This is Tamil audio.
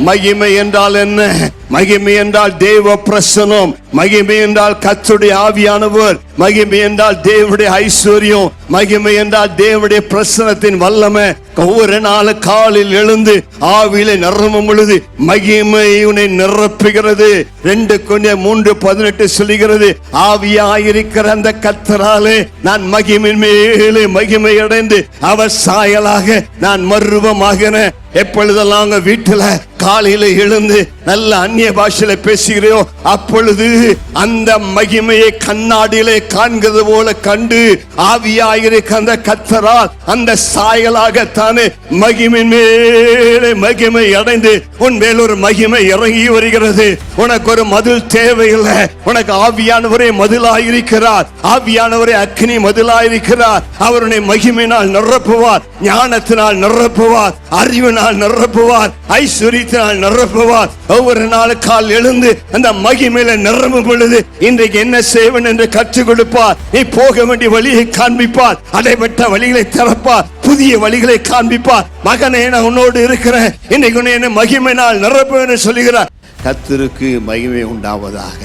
மகிமை என்றால் என்ன? மகிமை என்றால் தேவ பிரசன்னம், மகிமை என்றால் கர்த்தருடைய ஆவியானவர், மகிமை என்றால் தேவனுடைய ஐஸ்வர்யம், மகிமை என்றால் தேவனுடைய பிரசன்னத்தின் வல்லமை. ஒவ்வொரு நாள் காலில் எழுந்து ஆவியிலே நிரம்பும் பொழுது மகிமை உன்னை நிரப்புகிறது. 2 Corinthians 3:18 சொல்லுகிறது, ஆவியாயிருக்கிற அந்த கர்த்தராலே நான் மகிமையின் மேலே மகிமை அடைந்து அவர் சாயலாக நான் மறுரூபமாகிறேன். எப்பொழுதெல்லாம் வீட்டுல காலையில எழுந்து நல்ல அந்நிய பாஷையில பேசுகிறோம், அப்பொழுது அந்த மகிமையை கண்ணாடியிலே காண்கிறது போல கண்டு ஆவியாயிருக்க அந்த கர்த்தரால் அந்த சாயலாகத்தானே மகிமையின் மேலே மகிமை அடைந்து உன் மேல் ஒரு மகிமை இறங்கி வருகிறது. உனக்கு ஒரு மதில் தேவையில்லை, உனக்கு ஆவியானவரே மதிலாயிருக்கிறார், ஆவியானவரே அக்னி மதிலாயிருக்கிறார். அவருடைய மகிமையினால் நிரப்புவார், ஞானத்தினால் நிரப்புவார், அறிவினால் நிரப்புவார், ஐஸ்வர்யத்தினால் நிரப்புவார். ஒவ்வொரு நாள் கால் எழுந்து அந்த மகிமையில நிரம்பும் பொழுது இன்றைக்கு என்ன செய்வேன் என்று கற்றுக் கொடுப்பார். நீ போக வேண்டிய வழியை காண்பிப்பார், அடைபட்ட வழிகளை திறப்பார், புதிய வழிகளை காண்பிப்பார். மகனே, நான் உன்னோடு இருக்கிறேன், இன்னைக்கு என்ன மகிமையினால் நிரப்புவேன் சொல்லுகிறார். கர்த்தருக்கு மகிமை உண்டாவதாக.